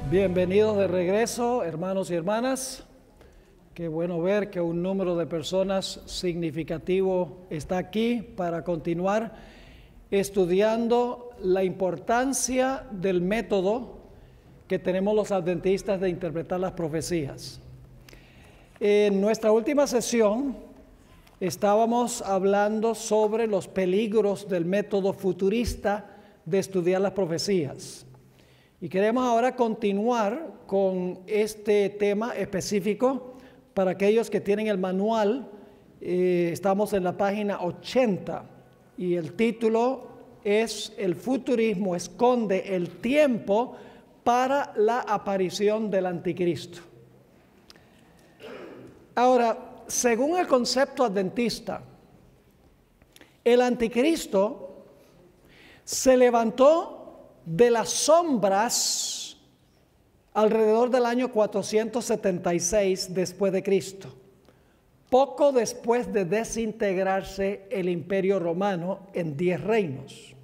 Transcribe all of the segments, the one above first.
Bienvenidos de regreso, hermanos y hermanas. Qué bueno ver que un número de personas significativo está aquí para continuar estudiando la importancia del método que tenemos los adventistas de interpretar las profecías. En nuestra última sesión estábamos hablando sobre los peligros del método futurista de estudiar las profecías. Y queremos ahora continuar con este tema específico. Para aquellos que tienen el manual, estamos en la página 80 y el título es "El futurismo esconde el tiempo para la aparición del anticristo". Ahora, según el concepto adventista, el anticristo se levantó de las sombras alrededor del año 476 después de Cristo, poco después de desintegrarse el Imperio Romano en 10 reinos.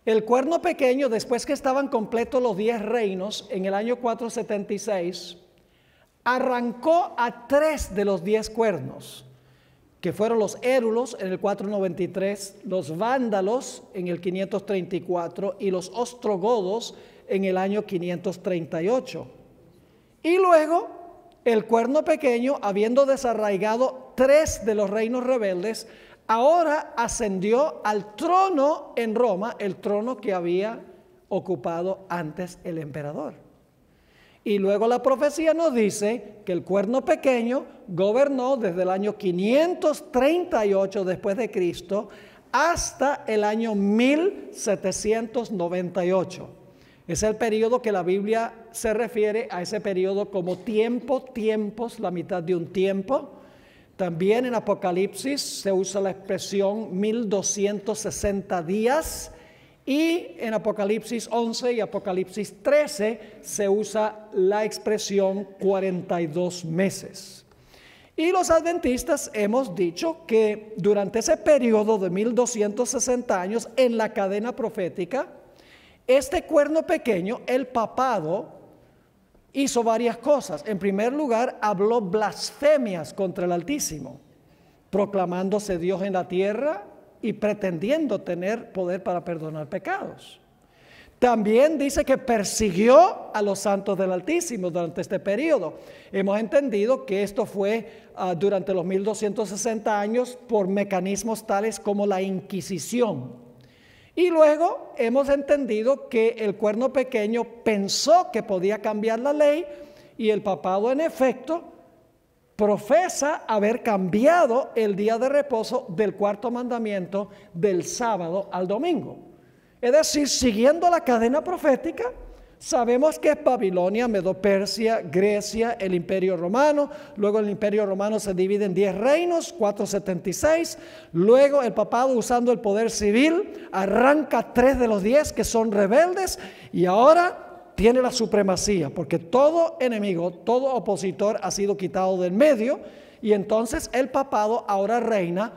El cuerno pequeño, después que estaban completos los 10 reinos en el año 476, arrancó a 3 de los 10 cuernos, que fueron los érulos en el 493, los vándalos en el 534 y los ostrogodos en el año 538. Y luego el cuerno pequeño, habiendo desarraigado 3 de los reinos rebeldes, ahora ascendió al trono en Roma, el trono que había ocupado antes el emperador. Y luego la profecía nos dice que el cuerno pequeño gobernó desde el año 538 después de Cristo hasta el año 1798. Es el periodo que la Biblia se refiere a ese periodo como tiempos, la mitad de un tiempo. También en Apocalipsis se usa la expresión 1260 días. Y en Apocalipsis 11 y Apocalipsis 13 se usa la expresión 42 meses. Y los adventistas hemos dicho que durante ese periodo de 1260 años en la cadena profética, este cuerno pequeño, el papado, hizo varias cosas. En primer lugar, habló blasfemias contra el Altísimo, proclamándose Dios en la tierra y pretendiendo tener poder para perdonar pecados. También dice que persiguió a los santos del Altísimo durante este periodo. Hemos entendido que esto fue durante los 1260 años por mecanismos tales como la Inquisición. Y luego hemos entendido que el cuerno pequeño pensó que podía cambiar la ley y el papado en efecto profesa haber cambiado el día de reposo del cuarto mandamiento del sábado al domingo. Es decir, siguiendo la cadena profética, sabemos que es Babilonia, Medo-Persia, Grecia, el Imperio Romano. Luego el Imperio Romano se divide en 10 reinos, 476. Luego el papado, usando el poder civil, arranca 3 de los 10 que son rebeldes y ahora tiene la supremacía, porque todo enemigo, todo opositor ha sido quitado del medio y entonces el papado ahora reina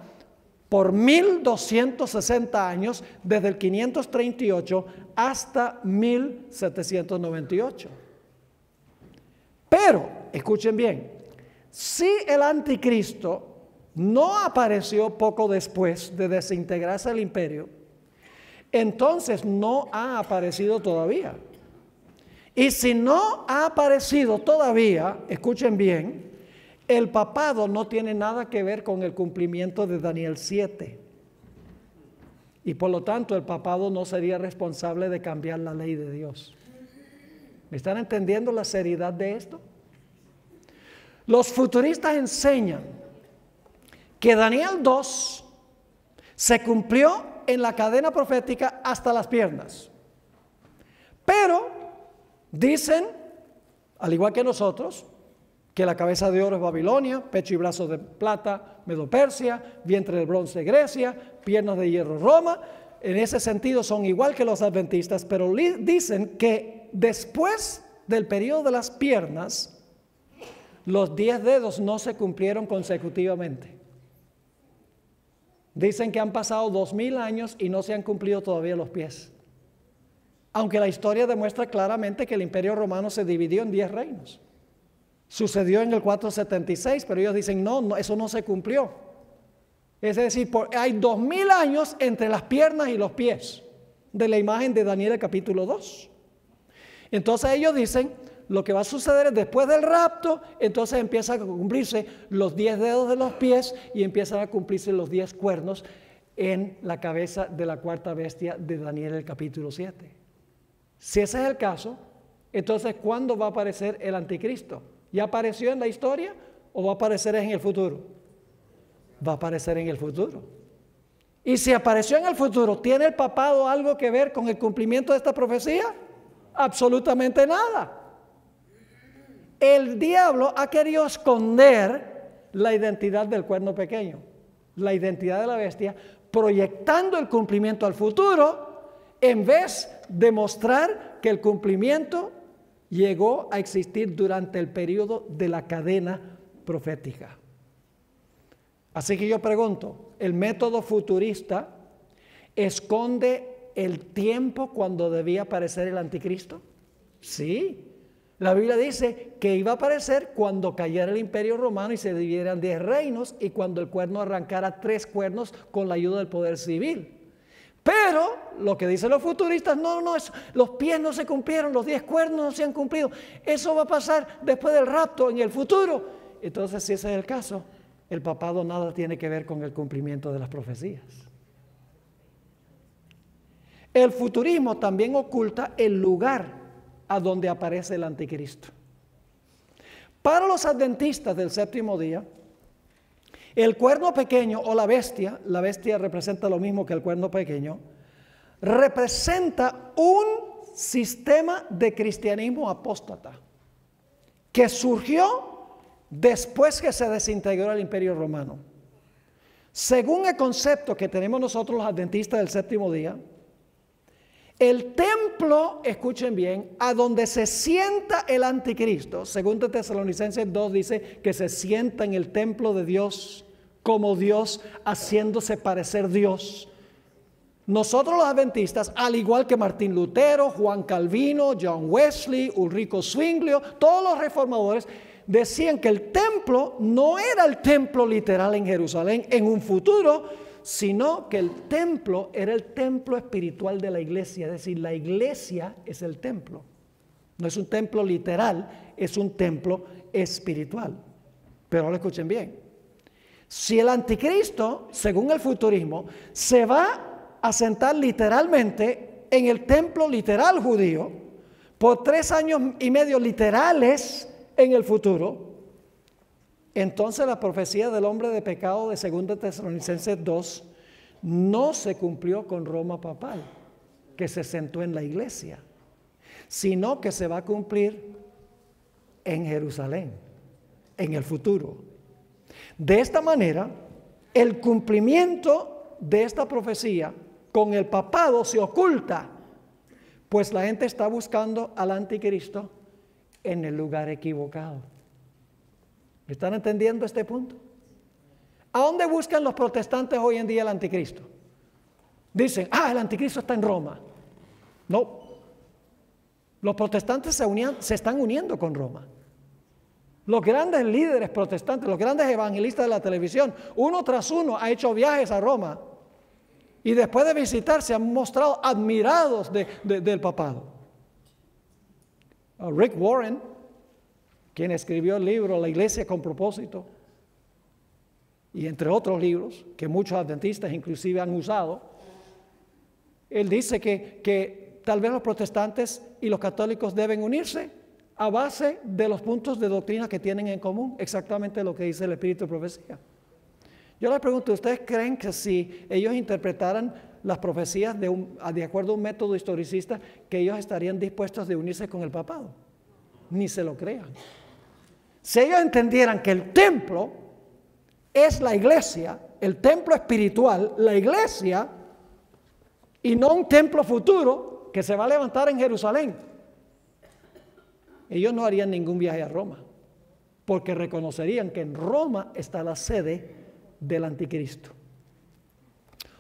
por 1260 años, desde el 538 hasta 1798. Pero, escuchen bien, si el anticristo no apareció poco después de desintegrarse el imperio, entonces no ha aparecido todavía. Y si no ha aparecido todavía, escuchen bien, el papado no tiene nada que ver con el cumplimiento de Daniel 7. Y por lo tanto el papado no sería responsable de cambiar la ley de Dios. ¿Me están entendiendo la seriedad de esto? Los futuristas enseñan que Daniel 2 se cumplió en la cadena profética hasta las piernas. Pero dicen, al igual que nosotros, que la cabeza de oro es Babilonia, pecho y brazos de plata Medo-Persia, vientre de bronce Grecia, piernas de hierro Roma. En ese sentido son igual que los adventistas, pero dicen que después del periodo de las piernas, los 10 dedos no se cumplieron consecutivamente. Dicen que han pasado 2000 años y no se han cumplido todavía los pies. Aunque la historia demuestra claramente que el Imperio Romano se dividió en 10 reinos. Sucedió en el 476, pero ellos dicen, no, eso no se cumplió. Es decir, hay 2000 años entre las piernas y los pies de la imagen de Daniel el capítulo 2. Entonces ellos dicen, lo que va a suceder es después del rapto, entonces empiezan a cumplirse los 10 dedos de los pies y empiezan a cumplirse los 10 cuernos en la cabeza de la cuarta bestia de Daniel el capítulo 7. Si ese es el caso, entonces ¿cuándo va a aparecer el anticristo? ¿Ya apareció en la historia o va a aparecer en el futuro? Va a aparecer en el futuro. Y si apareció en el futuro, ¿tiene el papado algo que ver con el cumplimiento de esta profecía? Absolutamente nada. El diablo ha querido esconder la identidad del cuerno pequeño, la identidad de la bestia, proyectando el cumplimiento al futuro, en vez de mostrar que el cumplimiento llegó a existir durante el periodo de la cadena profética. Así que yo pregunto, ¿el método futurista esconde el tiempo cuando debía aparecer el anticristo? Sí. La Biblia dice que iba a aparecer cuando cayera el Imperio Romano y se dividieran 10 reinos y cuando el cuerno arrancara 3 cuernos con la ayuda del poder civil. Pero lo que dicen los futuristas, no, los pies no se cumplieron, los 10 cuernos no se han cumplido. Eso va a pasar después del rapto, en el futuro. Entonces, si ese es el caso, el papado nada tiene que ver con el cumplimiento de las profecías. El futurismo también oculta el lugar a donde aparece el anticristo. Para los adventistas del séptimo día, el cuerno pequeño o la bestia representa lo mismo que el cuerno pequeño, representa un sistema de cristianismo apóstata que surgió después que se desintegró el Imperio Romano. Según el concepto que tenemos nosotros los adventistas del séptimo día, el templo, escuchen bien, a donde se sienta el anticristo, según Tesalonicenses 2 dice que se sienta en el templo de Dios como Dios, haciéndose parecer Dios. Nosotros los adventistas, al igual que Martín Lutero, Juan Calvino, John Wesley, Ulrico Zwinglio, todos los reformadores, decían que el templo no era el templo literal en Jerusalén en un futuro, sino que el templo era el templo espiritual de la iglesia. Es decir, la iglesia es el templo. No es un templo literal, es un templo espiritual. Pero ahora escuchen bien. Si el anticristo, según el futurismo, se va a sentar literalmente en el templo literal judío, por 3 años y medio literales en el futuro, entonces la profecía del hombre de pecado de 2 Tesalonicenses 2 no se cumplió con Roma papal, que se sentó en la iglesia, sino que se va a cumplir en Jerusalén, en el futuro. De esta manera, el cumplimiento de esta profecía con el papado se oculta, pues la gente está buscando al anticristo en el lugar equivocado. ¿Están entendiendo este punto? ¿A dónde buscan los protestantes hoy en día el anticristo? Dicen, el anticristo está en Roma. No. Los protestantes se están uniendo con Roma. Los grandes líderes protestantes, los grandes evangelistas de la televisión, uno tras uno ha hecho viajes a Roma y después de visitar se han mostrado admirados del papado. Rick Warren, quien escribió el libro La Iglesia con Propósito, y entre otros libros que muchos adventistas inclusive han usado, él dice que tal vez los protestantes y los católicos deben unirse a base de los puntos de doctrina que tienen en común, exactamente lo que dice el Espíritu de Profecía. Yo les pregunto, ¿ustedes creen que si ellos interpretaran las profecías de acuerdo a un método historicista, que ellos estarían dispuestos de unirse con el papado? Ni se lo crean. Si ellos entendieran que el templo es la iglesia, el templo espiritual, la iglesia, y no un templo futuro que se va a levantar en Jerusalén, ellos no harían ningún viaje a Roma, porque reconocerían que en Roma está la sede del anticristo.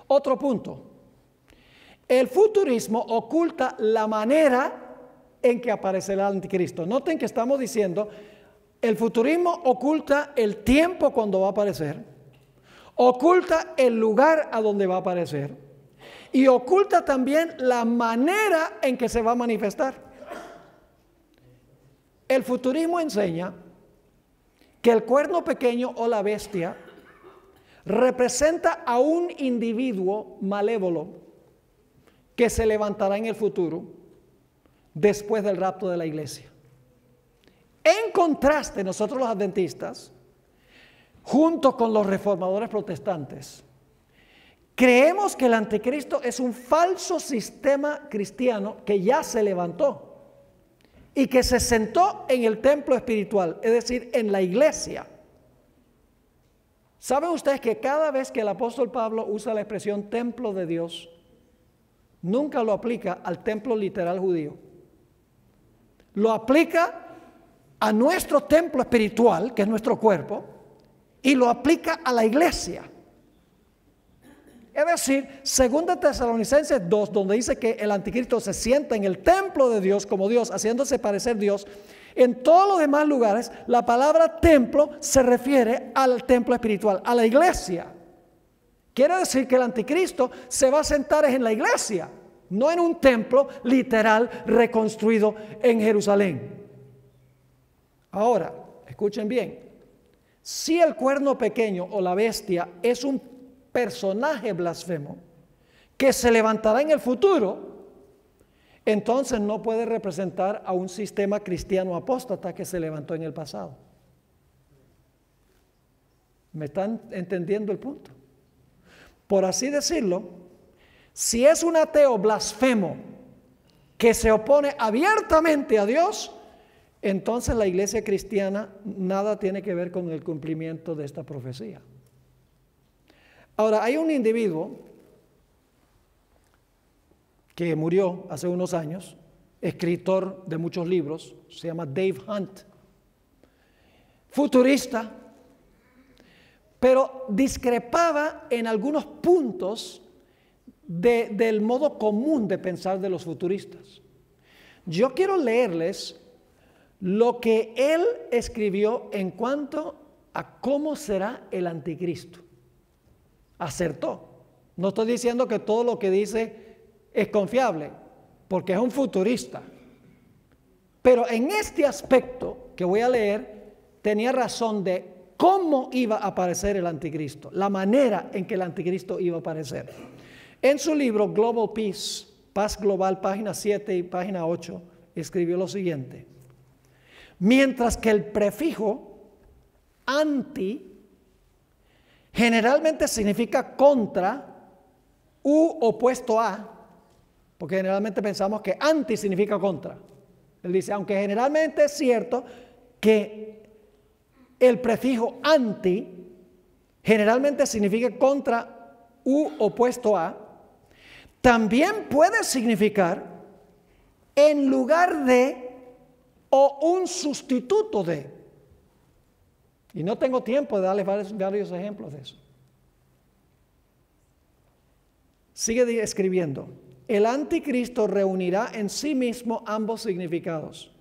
Otro punto. El futurismo oculta la manera en que aparecerá el anticristo. Noten que estamos diciendo, el futurismo oculta el tiempo cuando va a aparecer, oculta el lugar a donde va a aparecer y oculta también la manera en que se va a manifestar. El futurismo enseña que el cuerno pequeño o la bestia representa a un individuo malévolo que se levantará en el futuro después del rapto de la iglesia. En contraste, nosotros los adventistas, junto con los reformadores protestantes, creemos que el anticristo es un falso sistema cristiano que ya se levantó y que se sentó en el templo espiritual, es decir, en la iglesia. ¿Saben ustedes que cada vez que el apóstol Pablo usa la expresión templo de Dios, nunca lo aplica al templo literal judío? Lo aplica a nuestro templo espiritual, que es nuestro cuerpo, y lo aplica a la iglesia. Es decir, 2 Tesalonicenses 2, donde dice que el anticristo se sienta en el templo de Dios como Dios, haciéndose parecer Dios. En todos los demás lugares, la palabra templo se refiere al templo espiritual, a la iglesia. Quiere decir que el anticristo se va a sentar en la iglesia, no en un templo literal reconstruido en Jerusalén. Ahora, escuchen bien, si el cuerno pequeño o la bestia es un personaje blasfemo que se levantará en el futuro, entonces no puede representar a un sistema cristiano apóstata que se levantó en el pasado. ¿Me están entendiendo el punto? Por así decirlo, si es un ateo blasfemo que se opone abiertamente a Dios, entonces la iglesia cristiana nada tiene que ver con el cumplimiento de esta profecía. Ahora, hay un individuo que murió hace unos años, escritor de muchos libros, se llama Dave Hunt, futurista, pero discrepaba en algunos puntos del modo común de pensar de los futuristas. Yo quiero leerles lo que él escribió en cuanto a cómo será el anticristo. Acertó. No estoy diciendo que todo lo que dice es confiable, porque es un futurista. Pero en este aspecto que voy a leer, tenía razón de cómo iba a aparecer el anticristo, la manera en que el anticristo iba a aparecer. En su libro Global Peace, Paz Global, página 7 y página 8, escribió lo siguiente: mientras que el prefijo anti generalmente significa contra u opuesto a, porque generalmente pensamos que anti significa contra. Él dice, aunque generalmente es cierto que el prefijo anti generalmente significa contra u opuesto a, también puede significar en lugar de o un sustituto de. Y no tengo tiempo de darles varios ejemplos de eso. Sigue escribiendo. El anticristo reunirá en sí mismo ambos significados.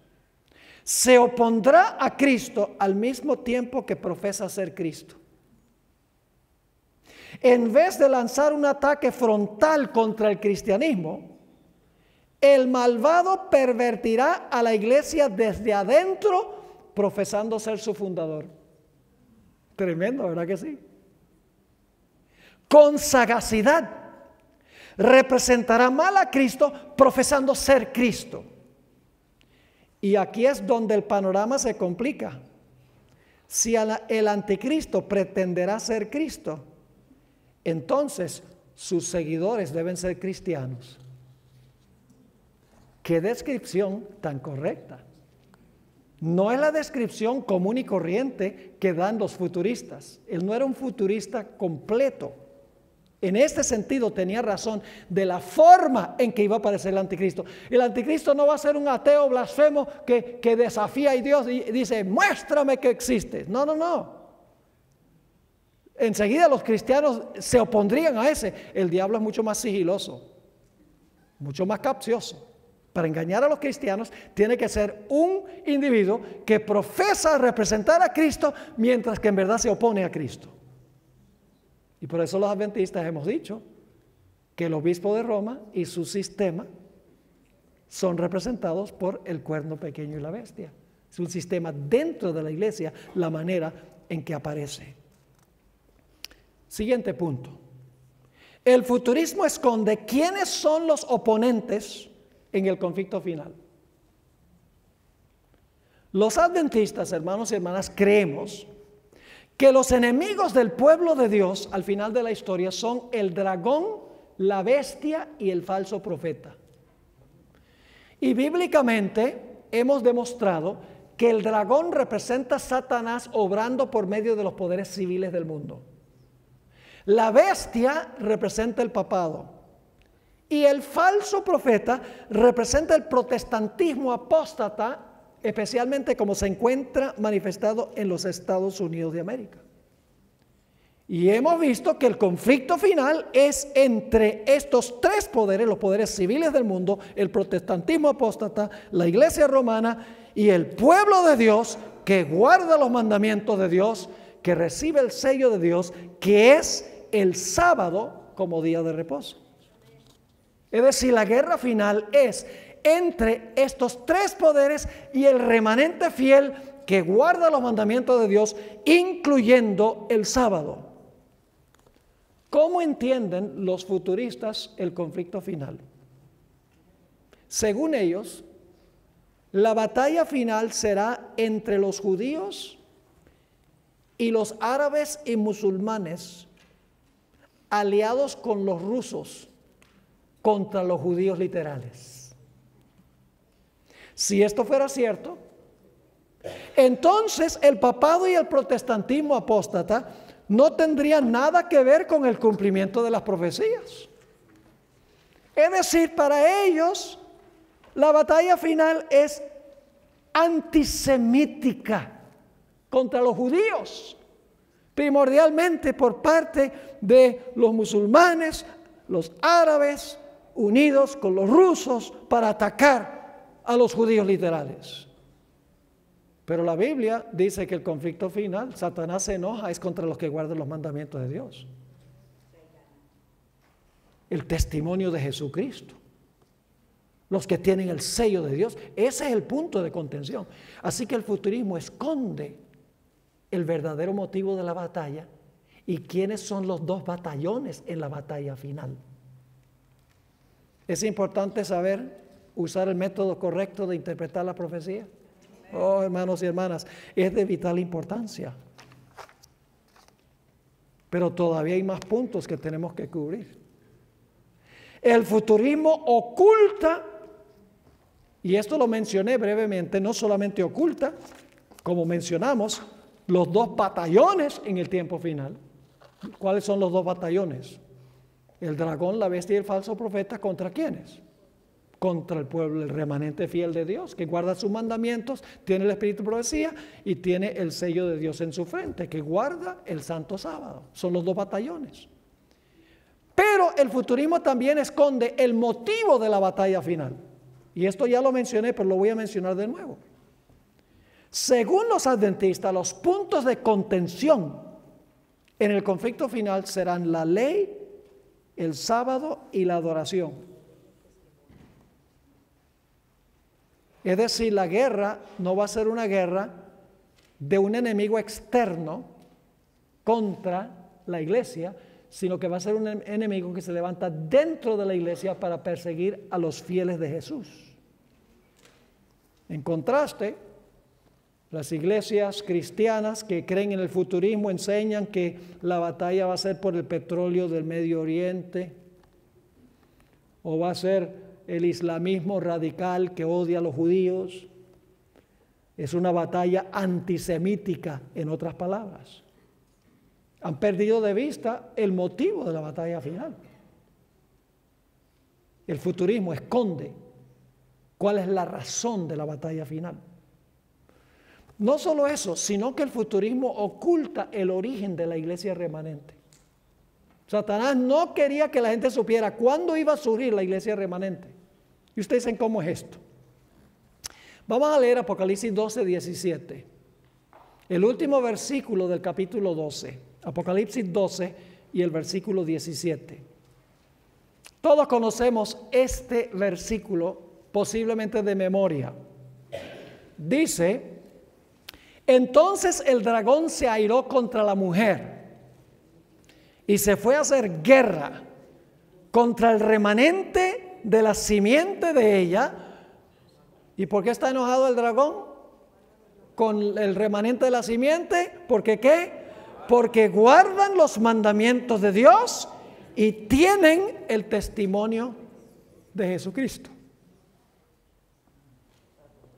Se opondrá a Cristo al mismo tiempo que profesa ser Cristo. En vez de lanzar un ataque frontal contra el cristianismo, el malvado pervertirá a la iglesia desde adentro, profesando ser su fundador. Tremendo, ¿verdad que sí? Con sagacidad representará mal a Cristo, profesando ser Cristo. Y aquí es donde el panorama se complica. Si el anticristo pretenderá ser Cristo, entonces sus seguidores deben ser cristianos. ¡Qué descripción tan correcta! No es la descripción común y corriente que dan los futuristas. Él no era un futurista completo. En este sentido tenía razón de la forma en que iba a aparecer el anticristo. El anticristo no va a ser un ateo blasfemo que desafía a Dios y dice, muéstrame que existe. No, no, no. Enseguida los cristianos se opondrían a ese. El diablo es mucho más sigiloso. mucho más capcioso. Para engañar a los cristianos tiene que ser un individuo que profesa representar a Cristo mientras que en verdad se opone a Cristo. Y por eso los adventistas hemos dicho que el obispo de Roma y su sistema son representados por el cuerno pequeño y la bestia. Es un sistema dentro de la iglesia, la manera en que aparece. Siguiente punto. El futurismo esconde quiénes son los oponentes en el conflicto final. Los adventistas, hermanos y hermanas, creemos que los enemigos del pueblo de Dios al final de la historia son el dragón, la bestia y el falso profeta. Y bíblicamente hemos demostrado que el dragón representa a Satanás obrando por medio de los poderes civiles del mundo. La bestia representa el papado. Y el falso profeta representa el protestantismo apóstata, especialmente como se encuentra manifestado en los Estados Unidos de América. Y hemos visto que el conflicto final es entre estos tres poderes, los poderes civiles del mundo, el protestantismo apóstata, la iglesia romana y el pueblo de Dios que guarda los mandamientos de Dios, que recibe el sello de Dios, que es el sábado como día de reposo. Es decir, la guerra final es entre estos tres poderes y el remanente fiel que guarda los mandamientos de Dios, incluyendo el sábado. ¿Cómo entienden los futuristas el conflicto final? Según ellos, la batalla final será entre los judíos y los árabes y musulmanes aliados con los rusos contra los judíos literales. Si esto fuera cierto, entonces el papado y el protestantismo apóstata no tendrían nada que ver con el cumplimiento de las profecías. Es decir, para ellos la batalla final es antisemítica contra los judíos, primordialmente por parte de los musulmanes, los árabes, unidos con los rusos para atacar a los judíos literales. Pero la Biblia dice que el conflicto final, Satanás se enoja, es contra los que guardan los mandamientos de Dios. El testimonio de Jesucristo. Los que tienen el sello de Dios. Ese es el punto de contención. Así que el futurismo esconde el verdadero motivo de la batalla y quiénes son los dos batallones en la batalla final. Es importante saber usar el método correcto de interpretar la profecía. Oh, hermanos y hermanas, es de vital importancia. Pero todavía hay más puntos que tenemos que cubrir. El futurismo oculta, y esto lo mencioné brevemente, no solamente oculta, como mencionamos, los dos batallones en el tiempo final. ¿Cuáles son los dos batallones? El dragón, la bestia y el falso profeta, ¿contra quiénes? Contra el pueblo, el remanente fiel de Dios, que guarda sus mandamientos, tiene el espíritu de profecía y tiene el sello de Dios en su frente, que guarda el santo sábado. Son los dos batallones. Pero el futurismo también esconde el motivo de la batalla final. Y esto ya lo mencioné, pero lo voy a mencionar de nuevo. Según los adventistas, los puntos de contención en el conflicto final serán la ley, el sábado y la adoración. Es decir, la guerra no va a ser una guerra de un enemigo externo contra la iglesia, sino que va a ser un enemigo que se levanta dentro de la iglesia para perseguir a los fieles de Jesús. En contraste, las iglesias cristianas que creen en el futurismo enseñan que la batalla va a ser por el petróleo del Medio Oriente, o va a ser el islamismo radical que odia a los judíos. Es una batalla antisemítica, en otras palabras. Han perdido de vista el motivo de la batalla final. El futurismo esconde cuál es la razón de la batalla final. No solo eso, sino que el futurismo oculta el origen de la iglesia remanente. Satanás no quería que la gente supiera cuándo iba a surgir la iglesia remanente. Y ustedes dicen, ¿cómo es esto? Vamos a leer Apocalipsis 12, 17. El último versículo del capítulo 12. Apocalipsis 12 y el versículo 17. Todos conocemos este versículo, posiblemente de memoria. Dice: entonces el dragón se airó contra la mujer y se fue a hacer guerra contra el remanente de la simiente de ella. ¿Y por qué está enojado el dragón con el remanente de la simiente? ¿Porque qué? Porque guardan los mandamientos de Dios y tienen el testimonio de Jesucristo.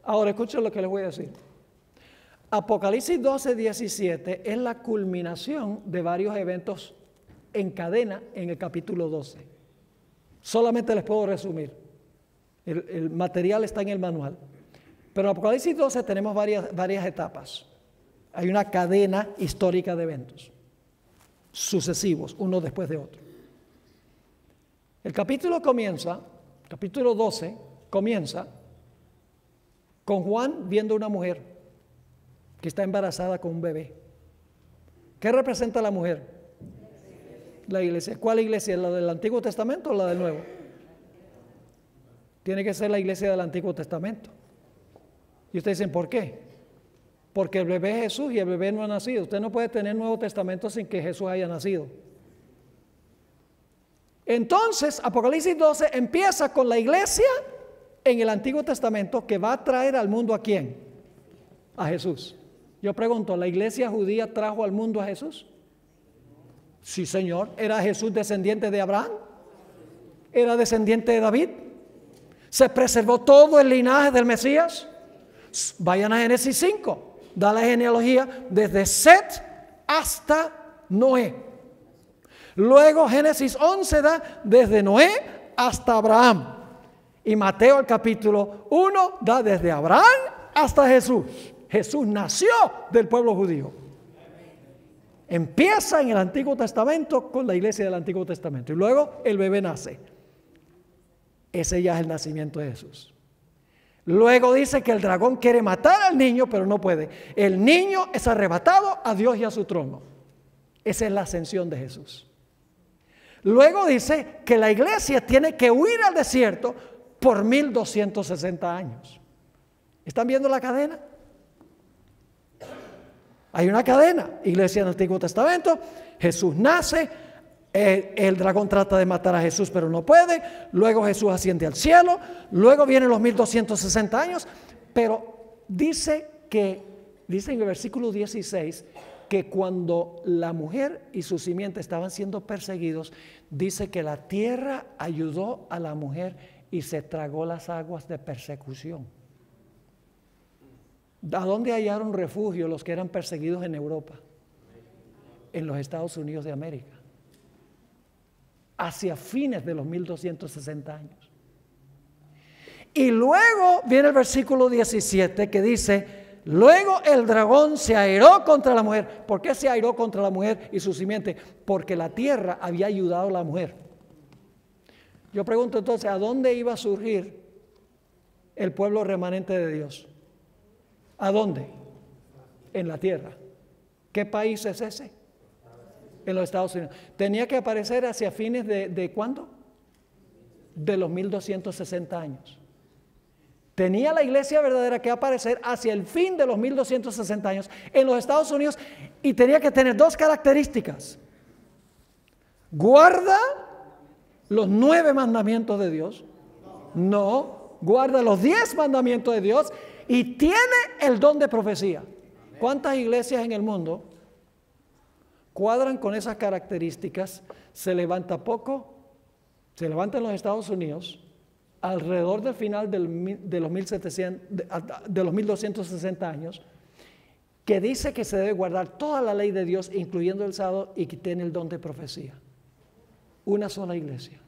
Ahora escuchen lo que les voy a decir. Apocalipsis 12, 17 es la culminación de varios eventos en cadena en el capítulo 12. Solamente les puedo resumir. El material está en el manual. Pero en Apocalipsis 12 tenemos varias etapas. Hay una cadena histórica de eventos sucesivos, uno después de otro. El capítulo 12 comienza con Juan viendo una mujer que está embarazada con un bebé. ¿Qué representa la mujer? La iglesia. ¿Cuál iglesia? ¿La del Antiguo Testamento o la del Nuevo? Tiene que ser la iglesia del Antiguo Testamento. Y ustedes dicen, ¿por qué? Porque el bebé es Jesús y el bebé no ha nacido. Usted no puede tener Nuevo Testamento sin que Jesús haya nacido. Entonces, Apocalipsis 12 empieza con la iglesia en el Antiguo Testamento que va a traer al mundo ¿a quién? A Jesús. Yo pregunto, ¿la iglesia judía trajo al mundo a Jesús? Sí, Señor. ¿Era Jesús descendiente de Abraham? ¿Era descendiente de David? ¿Se preservó todo el linaje del Mesías? Vayan a Génesis 5. Da la genealogía desde Set hasta Noé. Luego Génesis 11 da desde Noé hasta Abraham. Y Mateo el capítulo 1 da desde Abraham hasta Jesús. Jesús nació del pueblo judío. Empieza en el Antiguo Testamento con la iglesia del Antiguo Testamento. Y luego el bebé nace. Ese ya es el nacimiento de Jesús. Luego dice que el dragón quiere matar al niño, pero no puede. El niño es arrebatado a Dios y a su trono. Esa es la ascensión de Jesús. Luego dice que la iglesia tiene que huir al desierto por 1260 años. ¿Están viendo la cadena? Hay una cadena. Iglesia del Antiguo Testamento, Jesús nace, el dragón trata de matar a Jesús pero no puede, luego Jesús asciende al cielo, luego vienen los 1260 años, pero dice en el versículo 16 que cuando la mujer y su simiente estaban siendo perseguidos, dice que la tierra ayudó a la mujer y se tragó las aguas de persecución. ¿A dónde hallaron refugio los que eran perseguidos en Europa? En los Estados Unidos de América. Hacia fines de los 1260 años. Y luego viene el versículo 17 que dice: luego el dragón se airó contra la mujer. ¿Por qué se airó contra la mujer y su simiente? Porque la tierra había ayudado a la mujer. Yo pregunto entonces, ¿a dónde iba a surgir el pueblo remanente de Dios? ¿A dónde? En la tierra. ¿Qué país es ese? En los Estados Unidos. Tenía que aparecer hacia fines de ¿cuándo? De los 1260 años. Tenía la iglesia verdadera que aparecer hacia el fin de los 1260 años en los Estados Unidos y tenía que tener dos características. ¿Guarda los 9 mandamientos de Dios? No, guarda los 10 mandamientos de Dios y tiene el don de profecía. ¿Cuántas iglesias en el mundo cuadran con esas características? Se levanta poco, se levanta en los Estados Unidos alrededor del final de los 1260 años, que dice que se debe guardar toda la ley de Dios, incluyendo el sábado, y que tiene el don de profecía. Una sola iglesia.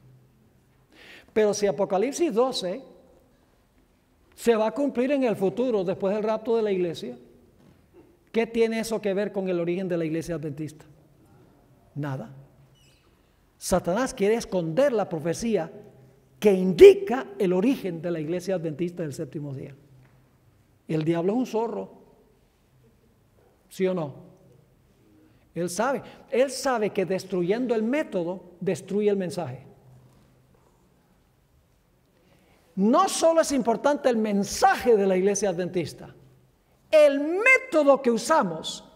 Pero si Apocalipsis 12 se va a cumplir en el futuro, después del rapto de la iglesia, ¿qué tiene eso que ver con el origen de la iglesia adventista? Nada. Satanás quiere esconder la profecía que indica el origen de la iglesia adventista del séptimo día. El diablo es un zorro, ¿sí o no? Él sabe que destruyendo el método, destruye el mensaje. No solo es importante el mensaje de la iglesia adventista, el método que usamos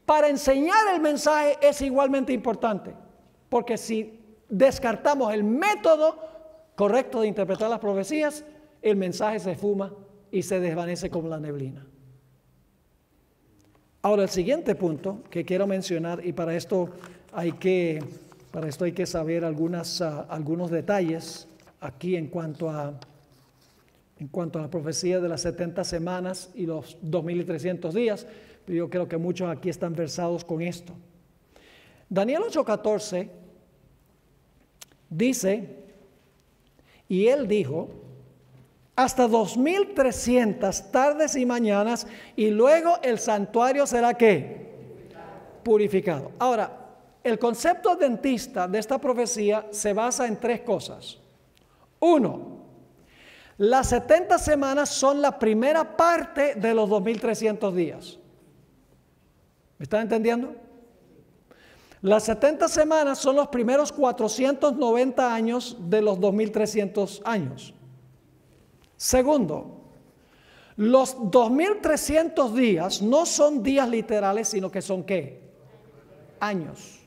para enseñar el mensaje es igualmente importante, porque si descartamos el método correcto de interpretar las profecías, el mensaje se esfuma y se desvanece como la neblina. Ahora, el siguiente punto que quiero mencionar, y para esto hay que saber algunos detalles aquí en cuanto a la profecía de las 70 semanas y los 2300 días. Yo creo que muchos aquí están versados con esto. Daniel 8:14 dice, y él dijo, hasta 2300 tardes y mañanas, y luego el santuario será ¿qué? Purificado. Ahora, el concepto adventista de esta profecía se basa en tres cosas. Uno, las 70 semanas son la primera parte de los 2300 días. ¿Me están entendiendo? Las 70 semanas son los primeros 490 años de los 2300 años. Segundo, los 2300 días no son días literales, sino que son ¿qué? Años.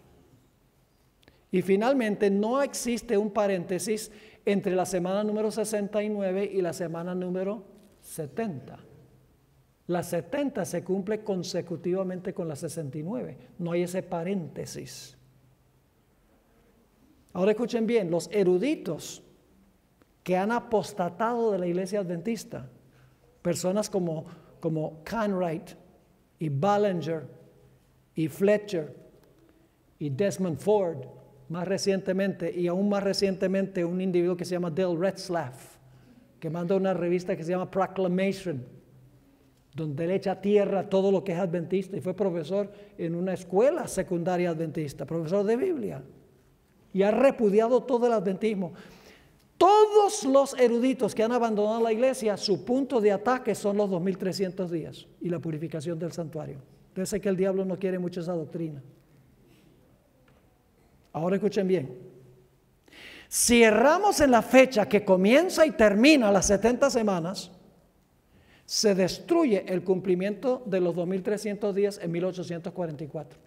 Y finalmente, no existe un paréntesis entre la semana número 69 y la semana número 70. La 70 se cumple consecutivamente con la 69. No hay ese paréntesis. Ahora escuchen bien, los eruditos que han apostatado de la iglesia adventista, personas como Conright y Ballinger y Fletcher y Desmond Ford, más recientemente, y aún más recientemente un individuo que se llama Dale Retzlaff, que manda una revista que se llama Proclamation, donde le echa tierra todo lo que es adventista, y fue profesor en una escuela secundaria adventista, profesor de Biblia, y ha repudiado todo el adventismo. Todos los eruditos que han abandonado la iglesia, su punto de ataque son los 2300 días y la purificación del santuario. Yo sé que el diablo no quiere mucho esa doctrina. Ahora escuchen bien. Si erramos en la fecha que comienza y termina las 70 semanas, se destruye el cumplimiento de los 2300 días en 1844.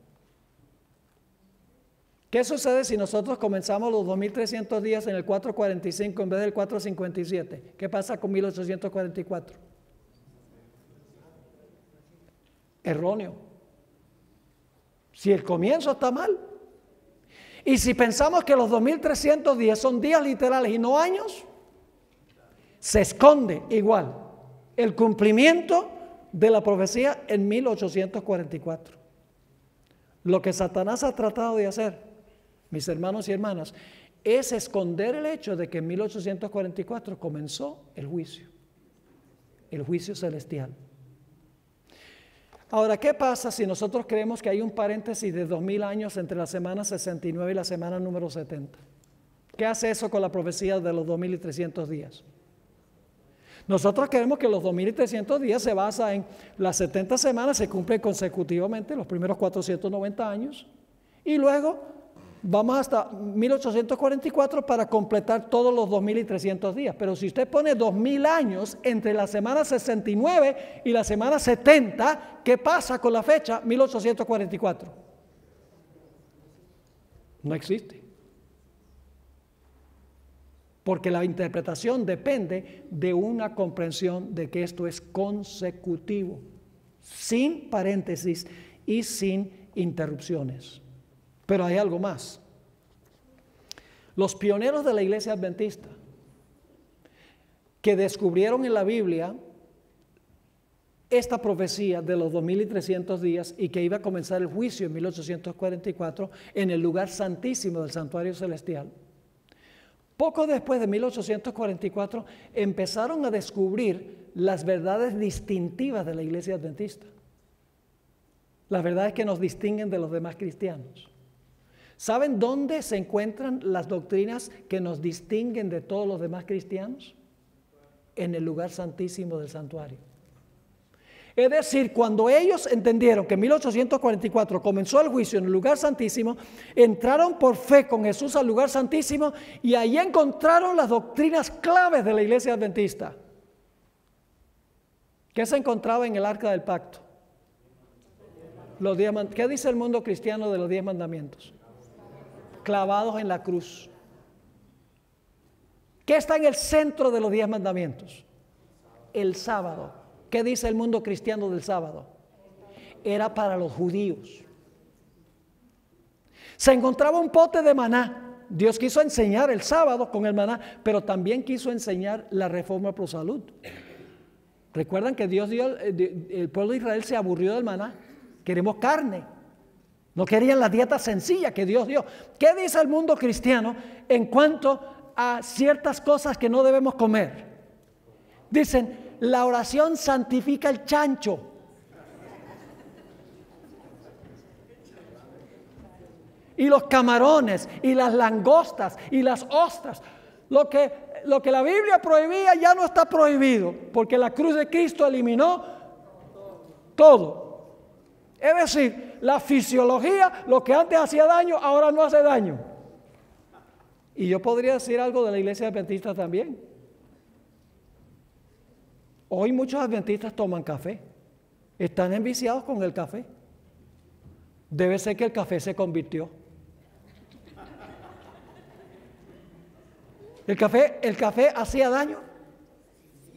¿Qué sucede si nosotros comenzamos los 2300 días en el 445 en vez del 457? ¿Qué pasa con 1844? Erróneo. Si el comienzo está mal. Y si pensamos que los 2300 días son días literales y no años, se esconde igual el cumplimiento de la profecía en 1844. Lo que Satanás ha tratado de hacer, mis hermanos y hermanas, es esconder el hecho de que en 1844 comenzó el juicio celestial. Ahora, ¿qué pasa si nosotros creemos que hay un paréntesis de 2000 años entre la semana 69 y la semana número 70? ¿Qué hace eso con la profecía de los 2300 días? Nosotros creemos que los 2300 días se basa en las 70 semanas, se cumplen consecutivamente los primeros 490 años, y luego vamos hasta 1844 para completar todos los 2300 días. Pero si usted pone 2000 años entre la semana 69 y la semana 70, ¿qué pasa con la fecha 1844? No existe. Porque la interpretación depende de una comprensión de que esto es consecutivo, sin paréntesis y sin interrupciones. Pero hay algo más. Los pioneros de la iglesia adventista que descubrieron en la Biblia esta profecía de los 2300 días y que iba a comenzar el juicio en 1844 en el lugar santísimo del santuario celestial, poco después de 1844 empezaron a descubrir las verdades distintivas de la iglesia adventista, las verdades que nos distinguen de los demás cristianos. ¿Saben dónde se encuentran las doctrinas que nos distinguen de todos los demás cristianos? En el lugar santísimo del santuario. Es decir, cuando ellos entendieron que en 1844 comenzó el juicio en el lugar santísimo, entraron por fe con Jesús al lugar santísimo y ahí encontraron las doctrinas claves de la iglesia adventista. ¿Qué se encontraba en el arca del pacto? ¿Qué dice el mundo cristiano de los 10 mandamientos? Clavados en la cruz. ¿Qué está en el centro de los 10 mandamientos? El sábado. ¿Qué dice el mundo cristiano del sábado? Era para los judíos. Se encontraba un pote de maná. Dios quiso enseñar el sábado con el maná, pero también quiso enseñar la reforma pro salud. ¿Recuerdan que Dios dio, el pueblo de Israel se aburrió del maná? Queremos carne. No querían la dieta sencilla que Dios dio. ¿Qué dice el mundo cristiano en cuanto a ciertas cosas que no debemos comer? Dicen, la oración santifica el chancho. Y los camarones, y las langostas, y las ostras. Lo que la Biblia prohibía ya no está prohibido, porque la cruz de Cristo eliminó todo. Es decir, la fisiología, lo que antes hacía daño, ahora no hace daño. Y yo podría decir algo de la iglesia adventista también. Hoy muchos adventistas toman café. Están enviciados con el café. Debe ser que el café se convirtió. ¿El café hacía daño?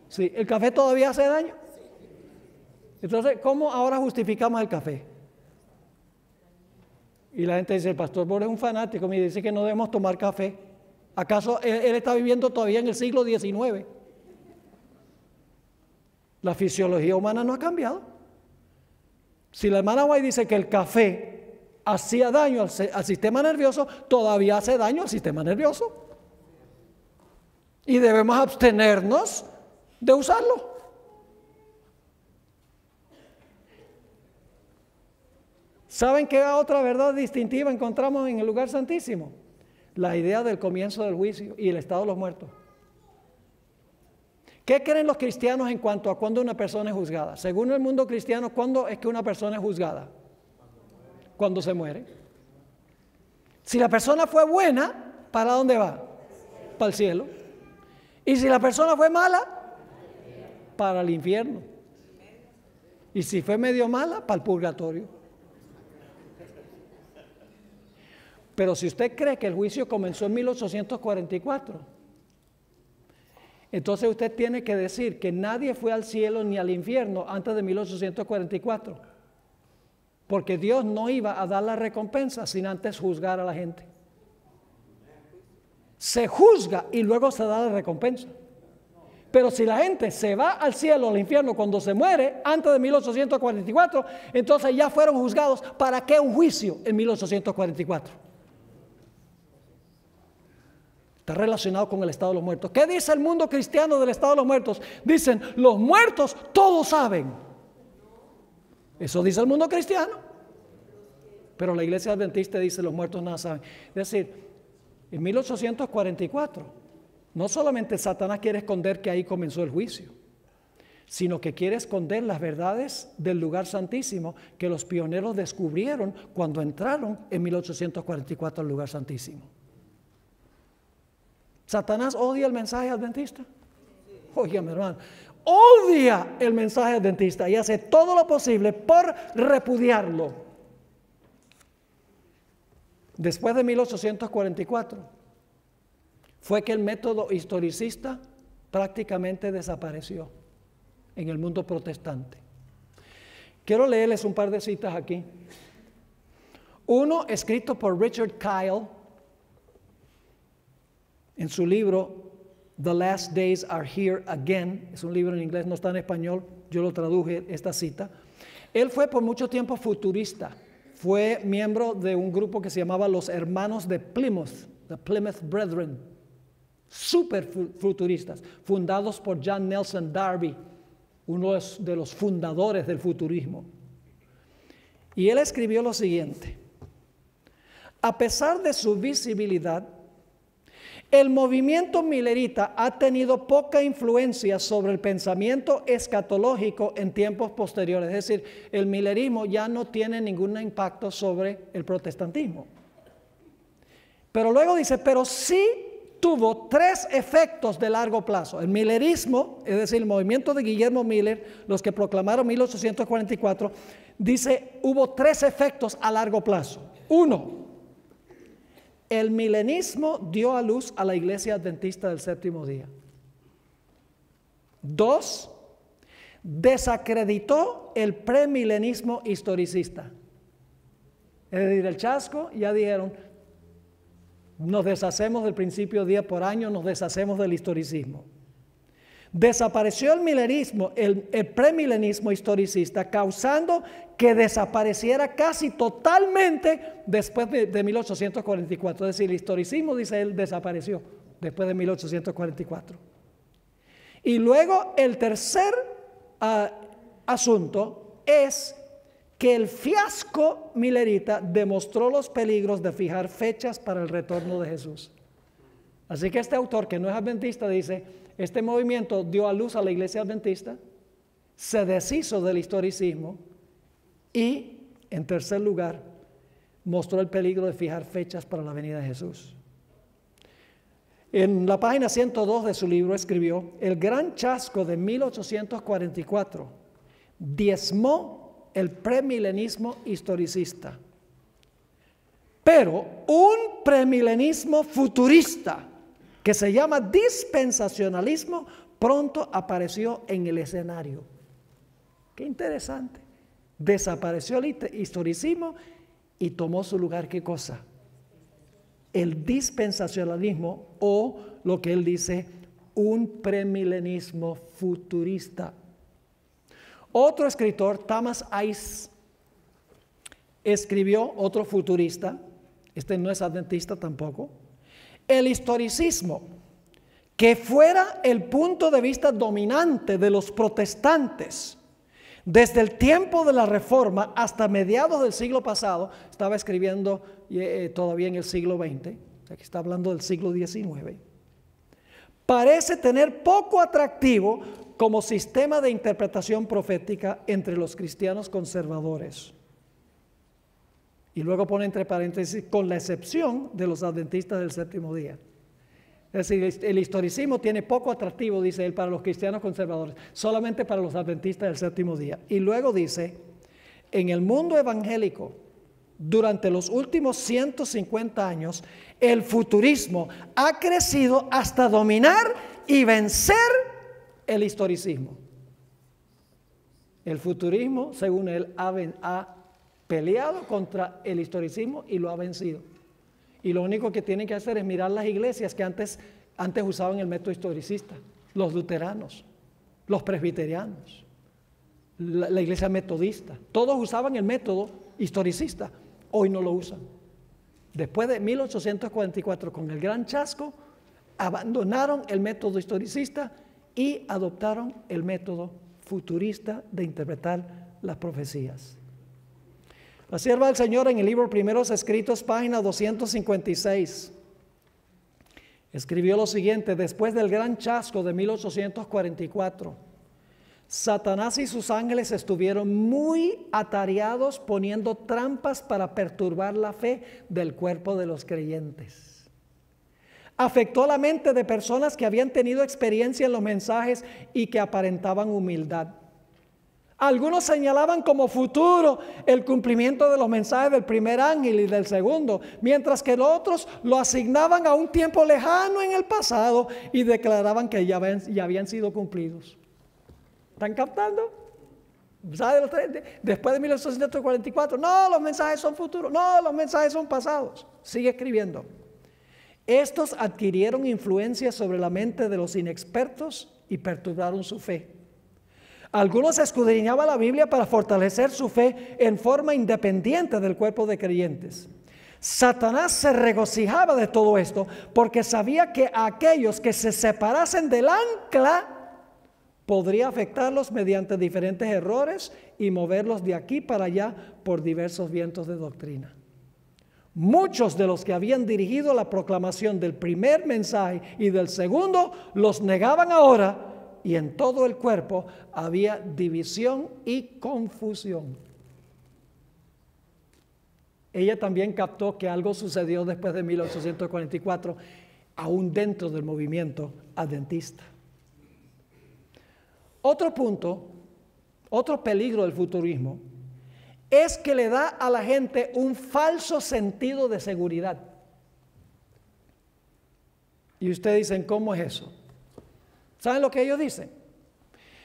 Sí, ¿el café todavía hace daño? Entonces, ¿cómo ahora justificamos el café? Y la gente dice, el pastor Borges es un fanático, me dice que no debemos tomar café. ¿Acaso él está viviendo todavía en el siglo XIX? La fisiología humana no ha cambiado. Si la hermana White dice que el café hacía daño al sistema nervioso, todavía hace daño al sistema nervioso. Y debemos abstenernos de usarlo. ¿Saben qué otra verdad distintiva encontramos en el lugar santísimo? La idea del comienzo del juicio y el estado de los muertos. ¿Qué creen los cristianos en cuanto a cuándo una persona es juzgada? Según el mundo cristiano, ¿cuándo es que una persona es juzgada? Cuando se muere. Si la persona fue buena, ¿para dónde va? Para el cielo. Y si la persona fue mala, para el infierno. Y si fue medio mala, para el purgatorio. Pero si usted cree que el juicio comenzó en 1844, entonces usted tiene que decir que nadie fue al cielo ni al infierno antes de 1844. Porque Dios no iba a dar la recompensa sin antes juzgar a la gente. Se juzga y luego se da la recompensa. Pero si la gente se va al cielo o al infierno cuando se muere antes de 1844, entonces ya fueron juzgados. ¿Para qué un juicio en 1844? Está relacionado con el estado de los muertos. ¿Qué dice el mundo cristiano del estado de los muertos? Dicen, los muertos todos saben. Eso dice el mundo cristiano. Pero la iglesia adventista dice, los muertos nada saben. Es decir, en 1844, no solamente Satanás quiere esconder que ahí comenzó el juicio, sino que quiere esconder las verdades del lugar santísimo que los pioneros descubrieron cuando entraron en 1844 al lugar santísimo. ¿Satanás odia el mensaje adventista? Óigame, hermano, odia el mensaje adventista y hace todo lo posible por repudiarlo. Después de 1844 fue que el método historicista prácticamente desapareció en el mundo protestante. Quiero leerles un par de citas aquí. Uno escrito por Richard Kyle en su libro The Last Days Are Here Again. Es un libro en inglés, no está en español, yo lo traduje esta cita. Él fue por mucho tiempo futurista. Fue miembro de un grupo que se llamaba los Hermanos de Plymouth, the Plymouth Brethren, súper futuristas, fundados por John Nelson Darby, uno de los fundadores del futurismo. Y él escribió lo siguiente: A pesar de su visibilidad, el movimiento milerita ha tenido poca influencia sobre el pensamiento escatológico en tiempos posteriores. Es decir, el milerismo ya no tiene ningún impacto sobre el protestantismo. Pero luego dice, pero sí tuvo tres efectos de largo plazo. El milerismo, es decir, el movimiento de Guillermo Miller, los que proclamaron 1844, dice, hubo tres efectos a largo plazo. Uno, el milenismo dio a luz a la Iglesia Adventista del Séptimo Día. Dos, desacreditó el premilenismo historicista. Es decir, el chasco, ya dijeron, nos deshacemos del principio día por año, nos deshacemos del historicismo. Desapareció el milenismo, el premilenismo historicista, causando que desapareciera casi totalmente después de 1844. Es decir, el historicismo, dice él, desapareció después de 1844. Y luego el tercer asunto es que el fiasco milerita demostró los peligros de fijar fechas para el retorno de Jesús. Así que este autor, que no es adventista, dice, este movimiento dio a luz a la iglesia adventista, se deshizo del historicismo y, en tercer lugar, mostró el peligro de fijar fechas para la venida de Jesús. En la página 102 de su libro escribió, el gran chasco de 1844 diezmó el premilenismo historicista, pero un premilenismo futurista que se llama dispensacionalismo pronto apareció en el escenario. Qué interesante. Desapareció el historicismo y tomó su lugar, ¿qué cosa? El dispensacionalismo, o lo que él dice, un premilenismo futurista. Otro escritor, Thomas Ice, escribió, otro futurista, este no es adventista tampoco, el historicismo, que fuera el punto de vista dominante de los protestantes desde el tiempo de la Reforma hasta mediados del siglo pasado. Estaba escribiendo todavía en el siglo XX, o sea que está hablando del siglo XIX. Parece tener poco atractivo como sistema de interpretación profética entre los cristianos conservadores. Y luego pone entre paréntesis, con la excepción de los adventistas del séptimo día. Es decir, el historicismo tiene poco atractivo, dice él, para los cristianos conservadores, solamente para los adventistas del séptimo día. Y luego dice, en el mundo evangélico, durante los últimos 150 años, el futurismo ha crecido hasta dominar y vencer el historicismo. El futurismo, según él, ha peleado contra el historicismo y lo ha vencido. Y lo único que tienen que hacer es mirar las iglesias que antes usaban el método historicista, los luteranos, los presbiterianos, la iglesia metodista, todos usaban el método historicista, hoy no lo usan. Después de 1844, con el gran chasco, abandonaron el método historicista y adoptaron el método futurista de interpretar las profecías. La sierva del Señor, en el libro Primeros Escritos, página 256, escribió lo siguiente: después del gran chasco de 1844, Satanás y sus ángeles estuvieron muy atareados poniendo trampas para perturbar la fe del cuerpo de los creyentes. Afectó la mente de personas que habían tenido experiencia en los mensajes y que aparentaban humildad. Algunos señalaban como futuro el cumplimiento de los mensajes del primer ángel y del segundo, mientras que los otros lo asignaban a un tiempo lejano en el pasado y declaraban que ya habían sido cumplidos. ¿Están captando? Después de 1844, no, los mensajes son futuros, no, los mensajes son pasados. Sigue escribiendo. Estos adquirieron influencia sobre la mente de los inexpertos y perturbaron su fe. Algunos escudriñaban la Biblia para fortalecer su fe en forma independiente del cuerpo de creyentes. Satanás se regocijaba de todo esto porque sabía que a aquellos que se separasen del ancla podría afectarlos mediante diferentes errores y moverlos de aquí para allá por diversos vientos de doctrina. Muchos de los que habían dirigido la proclamación del primer mensaje y del segundo los negaban ahora, y en todo el cuerpo había división y confusión. Ella también captó que algo sucedió después de 1844, aún dentro del movimiento adventista. Otro punto, otro peligro del futurismo, es que le da a la gente un falso sentido de seguridad. Y ustedes dicen, ¿cómo es eso? ¿Saben lo que ellos dicen?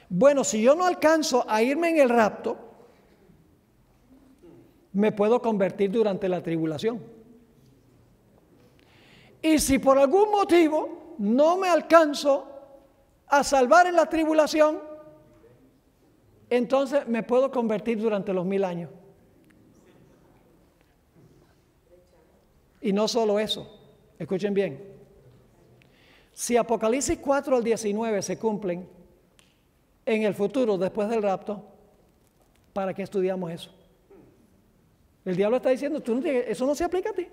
Bueno, si yo no alcanzo a irme en el rapto, me puedo convertir durante la tribulación. Y si por algún motivo no me alcanzo a salvar en la tribulación, entonces me puedo convertir durante los 1000 años. Y no solo eso, escuchen bien. Si Apocalipsis 4 al 19 se cumplen en el futuro, después del rapto, ¿para qué estudiamos eso? El diablo está diciendo, eso no se aplica a ti.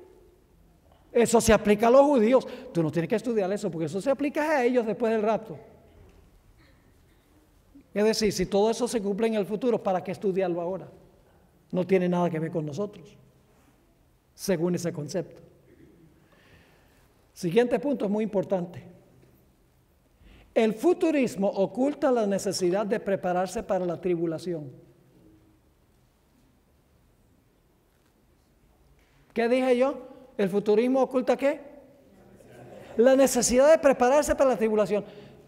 Eso se aplica a los judíos. Tú no tienes que estudiar eso, porque eso se aplica a ellos después del rapto. Es decir, si todo eso se cumple en el futuro, ¿para qué estudiarlo ahora? No tiene nada que ver con nosotros, según ese concepto. Siguiente punto es muy importante. El futurismo oculta la necesidad de prepararse para la tribulación. ¿Qué dije yo? ¿El futurismo oculta qué? La necesidad de prepararse para la tribulación.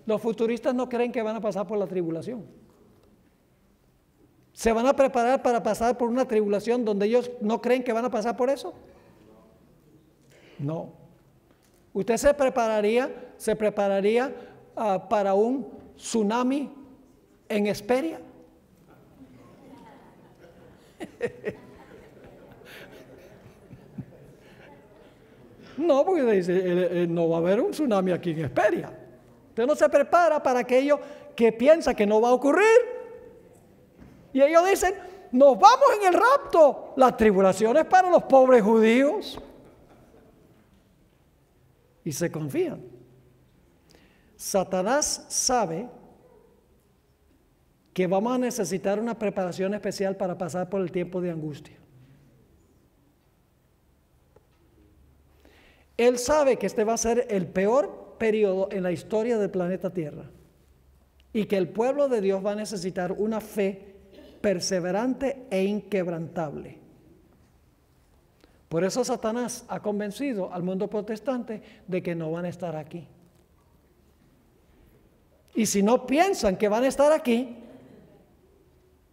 Los futuristas no creen que van a pasar por la tribulación. ¿Se van a preparar para pasar por una tribulación donde ellos no creen que van a pasar por eso? No. ¿Usted se prepararía para un tsunami en Hesperia? No, porque dice, no va a haber un tsunami aquí en Hesperia. Usted no se prepara para aquello que piensa que no va a ocurrir. Y ellos dicen, nos vamos en el rapto. La tribulación es para los pobres judíos. Y se confían. Satanás sabe que vamos a necesitar una preparación especial para pasar por el tiempo de angustia. Él sabe que este va a ser el peor periodo en la historia del planeta Tierra y que el pueblo de Dios va a necesitar una fe perseverante e inquebrantable. Por eso Satanás ha convencido al mundo protestante de que no van a estar aquí. Y si no piensan que van a estar aquí,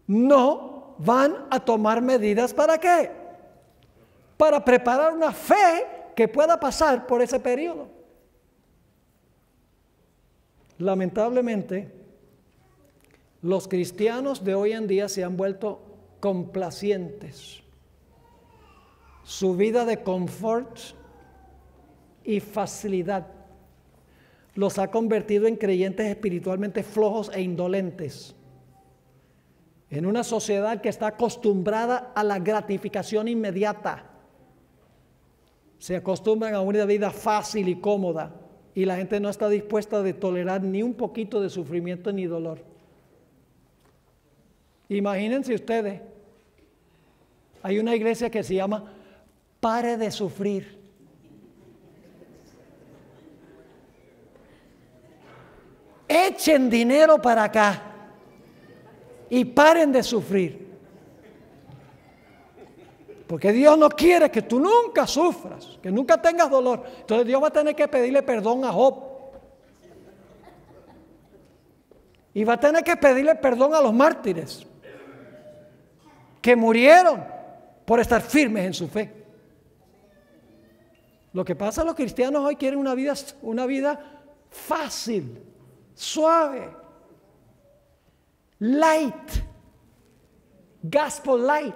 no van a tomar medidas. ¿Para qué? Para preparar una fe que pueda pasar por ese periodo. Lamentablemente, los cristianos de hoy en día se han vuelto complacientes. Su vida de confort y facilidad los ha convertido en creyentes espiritualmente flojos e indolentes. En una sociedad que está acostumbrada a la gratificación inmediata. Se acostumbran a una vida fácil y cómoda y la gente no está dispuesta a tolerar ni un poquito de sufrimiento ni dolor. Imagínense ustedes, hay una iglesia que se llama Pare de Sufrir. Echen dinero para acá y paren de sufrir. Porque Dios no quiere que tú nunca sufras, que nunca tengas dolor. Entonces Dios va a tener que pedirle perdón a Job. Y va a tener que pedirle perdón a los mártires que murieron por estar firmes en su fe. Lo que pasa, los cristianos hoy quieren una vida fácil, suave, light, gospel light.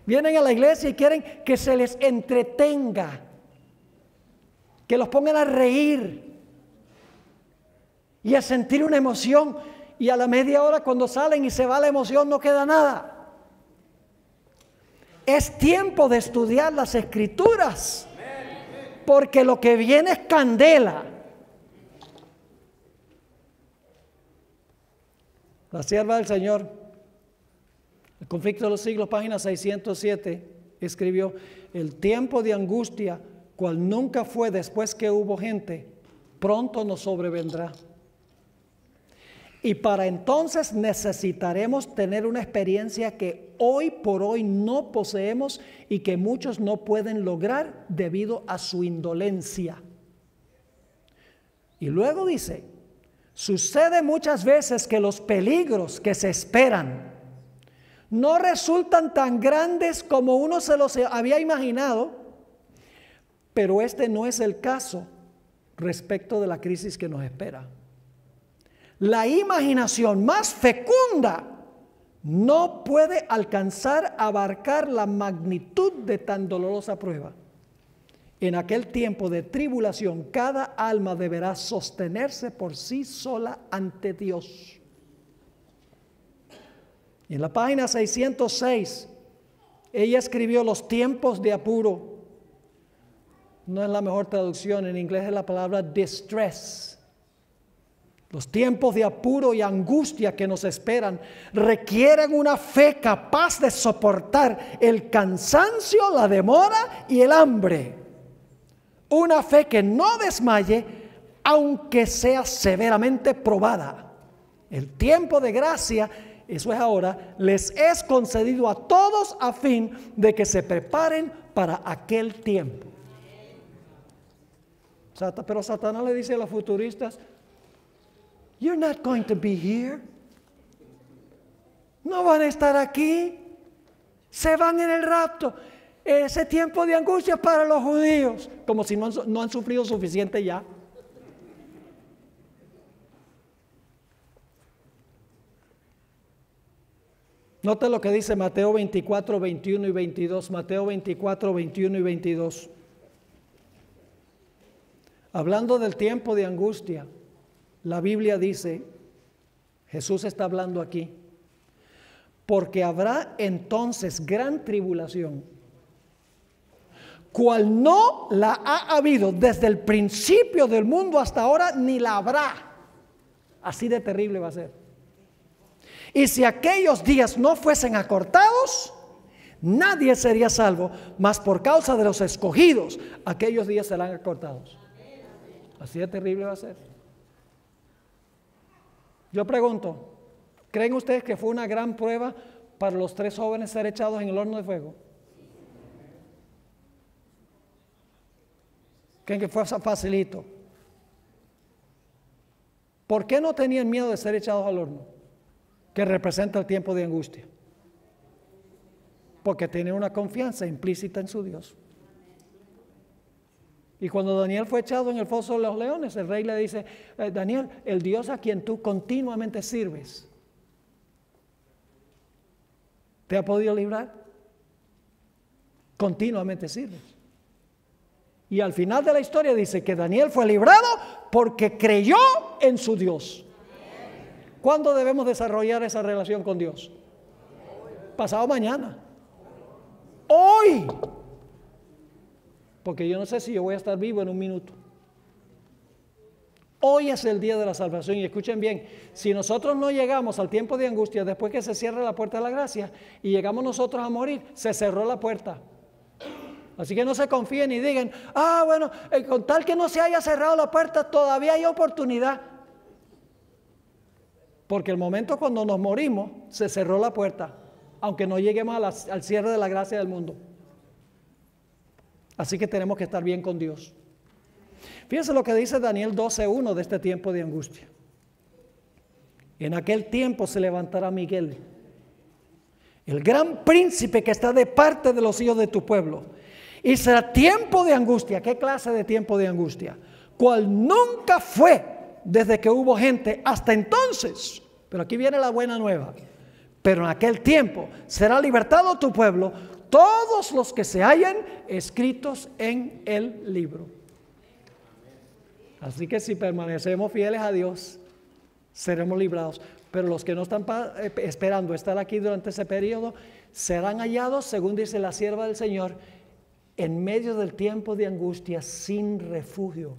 Vienen a la iglesia y quieren que se les entretenga, que los pongan a reír y a sentir una emoción, y a la media hora cuando salen y se va la emoción no queda nada. Es tiempo de estudiar las Escrituras, porque lo que viene es candela. La sierva del Señor, El conflicto de los siglos, página 607, escribió: el tiempo de angustia, cual nunca fue después que hubo gente, pronto nos sobrevendrá. Y para entonces necesitaremos tener una experiencia que hoy por hoy no poseemos y que muchos no pueden lograr debido a su indolencia. Y luego dice: sucede muchas veces que los peligros que se esperan no resultan tan grandes como uno se los había imaginado, pero este no es el caso respecto de la crisis que nos espera. La imaginación más fecunda no puede alcanzar a abarcar la magnitud de tan dolorosa prueba. En aquel tiempo de tribulación, cada alma deberá sostenerse por sí sola ante Dios. Y en la página 606, ella escribió: los tiempos de apuro. No es la mejor traducción, en inglés es la palabra distress. Los tiempos de apuro y angustia que nos esperan requieren una fe capaz de soportar el cansancio, la demora y el hambre. Una fe que no desmaye, aunque sea severamente probada. El tiempo de gracia, eso es ahora, les es concedido a todos a fin de que se preparen para aquel tiempo. Pero Satanás le dice a los futuristas: you're not going to be here. No van a estar aquí. Se van en el rapto. Ese tiempo de angustia es para los judíos. Como si no han sufrido suficiente ya. Note lo que dice Mateo 24, 21 y 22. Mateo 24, 21 y 22. Hablando del tiempo de angustia, la Biblia dice, Jesús está hablando aquí: porque habrá entonces gran tribulación, cual no la ha habido desde el principio del mundo hasta ahora, ni la habrá. Así de terrible va a ser. Y si aquellos días no fuesen acortados, nadie sería salvo, mas por causa de los escogidos, aquellos días serán acortados. Así de terrible va a ser. Yo pregunto, ¿creen ustedes que fue una gran prueba para los 3 jóvenes ser echados en el horno de fuego? ¿Creen que fue facilito? ¿Por qué no tenían miedo de ser echados al horno, que representa el tiempo de angustia? Porque tenían una confianza implícita en su Dios. Y cuando Daniel fue echado en el foso de los leones, el rey le dice: Daniel, el Dios a quien tú continuamente sirves, ¿te ha podido librar? Continuamente sirves. Y al final de la historia dice que Daniel fue librado porque creyó en su Dios. ¿Cuándo debemos desarrollar esa relación con Dios? Pasado mañana. Hoy. Porque yo no sé si yo voy a estar vivo en un minuto. Hoy es el día de la salvación. Y escuchen bien, si nosotros no llegamos al tiempo de angustia después que se cierre la puerta de la gracia y llegamos nosotros a morir, se cerró la puerta. Así que no se confíen y digan: bueno, con tal que no se haya cerrado la puerta, todavía hay oportunidad. Porque el momento cuando nos morimos, se cerró la puerta, aunque no lleguemos al cierre de la gracia del mundo. Así que tenemos que estar bien con Dios. Fíjense lo que dice Daniel 12:1 de este tiempo de angustia. En aquel tiempo se levantará Miguel, el gran príncipe que está de parte de los hijos de tu pueblo, y será tiempo de angustia. ¿Qué clase de tiempo de angustia? Cual nunca fue desde que hubo gente hasta entonces. Pero aquí viene la buena nueva. Pero en aquel tiempo será libertado tu pueblo, todos los que se hallen escritos en el libro. Así que si permanecemos fieles a Dios, seremos librados. pero los que no están esperando estar aquí durante ese periodo serán hallados, según dice la sierva del Señor, en medio del tiempo de angustia, sin refugio.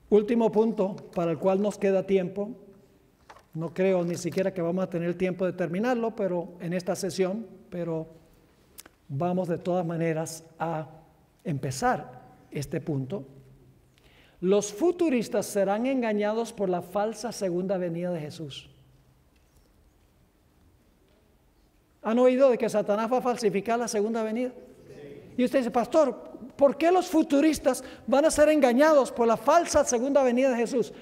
Último punto para el cual nos queda tiempo. No creo ni siquiera que vamos a tener tiempo de terminarlo, pero en esta sesión, pero vamos de todas maneras a empezar este punto. Los futuristas serán engañados por la falsa segunda venida de Jesús. ¿Han oído de que Satanás va a falsificar la segunda venida? Sí. Y usted dice, pastor, ¿por qué los futuristas van a ser engañados por la falsa segunda venida de Jesús?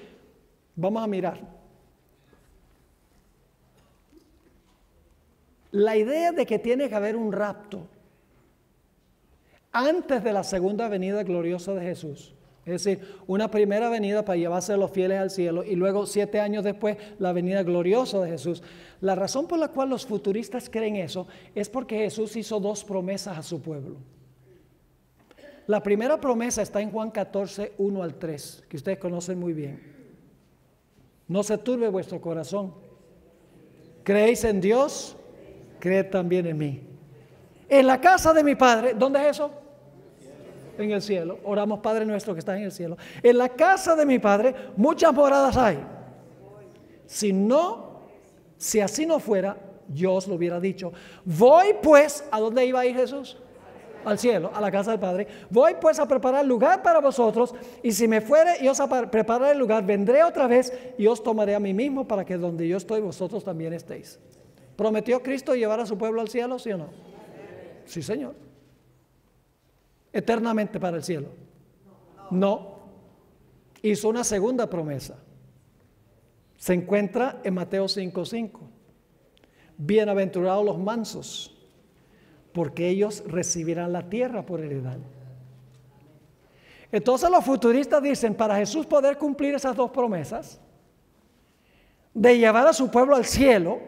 Vamos a mirar. La idea de que tiene que haber un rapto antes de la segunda venida gloriosa de Jesús, es decir, una primera venida para llevarse a los fieles al cielo y luego 7 años después la venida gloriosa de Jesús. La razón por la cual los futuristas creen eso es porque Jesús hizo 2 promesas a su pueblo. La primera promesa está en Juan 14, 1 al 3, que ustedes conocen muy bien. No se turbe vuestro corazón. ¿Creéis en Dios? Creed también en mí. En la casa de mi Padre, ¿dónde es eso? En el cielo. Oramos, Padre nuestro que estás en el cielo. En la casa de mi Padre muchas moradas hay. Si así no fuera, yo os lo hubiera dicho. Voy pues, ¿a dónde iba a ir Jesús? Al cielo, a la casa del Padre. Voy pues a preparar lugar para vosotros, y si me fuere y os preparar el lugar, vendré otra vez y os tomaré a mí mismo, para que donde yo estoy vosotros también estéis. ¿Prometió Cristo llevar a su pueblo al cielo, sí o no? Sí, Señor. ¿Eternamente para el cielo? No. Hizo una segunda promesa. Se encuentra en Mateo 5:5. Bienaventurados los mansos, porque ellos recibirán la tierra por heredad. Entonces los futuristas dicen, para Jesús poder cumplir esas 2 promesas, de llevar a su pueblo al cielo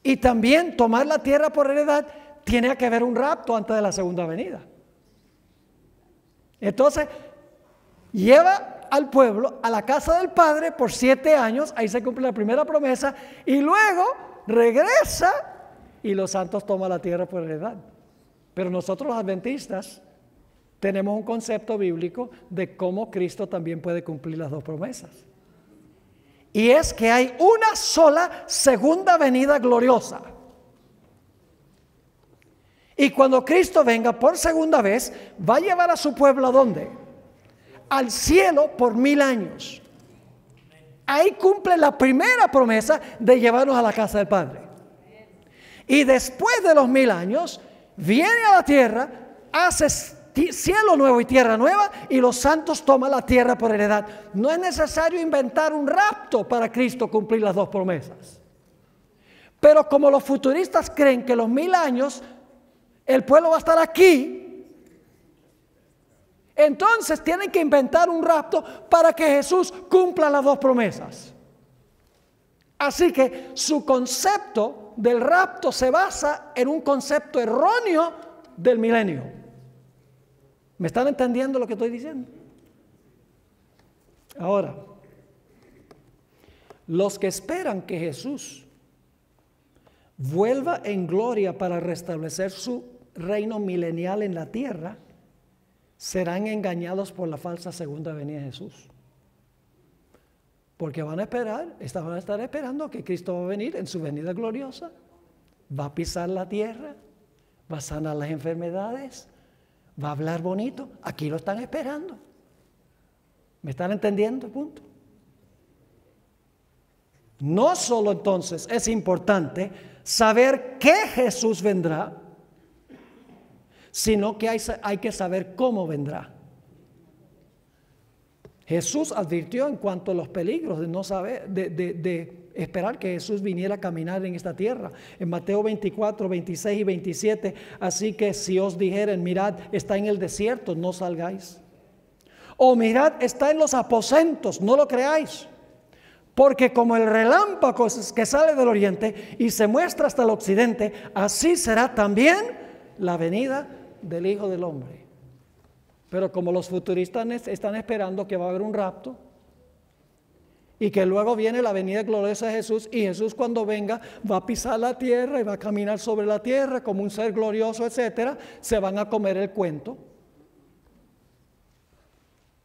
y también tomar la tierra por heredad, tiene que haber un rapto antes de la segunda venida. Entonces, lleva al pueblo a la casa del Padre por 7 años, ahí se cumple la primera promesa, y luego regresa y los santos toman la tierra por heredad. Pero nosotros los adventistas tenemos un concepto bíblico de cómo Cristo también puede cumplir las 2 promesas. Y es que hay una sola segunda venida gloriosa. Y cuando Cristo venga por segunda vez, va a llevar a su pueblo ¿a dónde? Al cielo por 1000 años. Ahí cumple la primera promesa de llevarnos a la casa del Padre. Y después de los 1000 años, viene a la tierra, hace cielo nuevo y tierra nueva, y los santos toman la tierra por heredad. No es necesario inventar un rapto para Cristo cumplir las 2 promesas. Pero como los futuristas creen que los 1000 años el pueblo va a estar aquí, entonces tienen que inventar un rapto para que Jesús cumpla las 2 promesas. Así que su concepto del rapto se basa en un concepto erróneo del milenio. ¿Me están entendiendo lo que estoy diciendo? Ahora, los que esperan que Jesús vuelva en gloria para restablecer su reino milenial en la tierra, serán engañados por la falsa segunda venida de Jesús. Porque van a estar esperando que Cristo va a venir en su venida gloriosa, va a pisar la tierra, va a sanar las enfermedades, va a hablar bonito. Aquí lo están esperando. ¿Me están entendiendo el punto? No solo entonces es importante saber que Jesús vendrá, sino que hay que saber cómo vendrá. Jesús advirtió en cuanto a los peligros de no saber, de esperar que Jesús viniera a caminar en esta tierra. En Mateo 24, 26 y 27, así que si os dijeren, mirad, está en el desierto, no salgáis. O mirad, está en los aposentos, no lo creáis. Porque como el relámpago que sale del oriente y se muestra hasta el occidente, así será también la venida del Hijo del Hombre. Pero como los futuristas están esperando que va a haber un rapto y que luego viene la venida gloriosa de Jesús, y Jesús cuando venga va a pisar la tierra y va a caminar sobre la tierra como un ser glorioso, etcétera, se van a comer el cuento.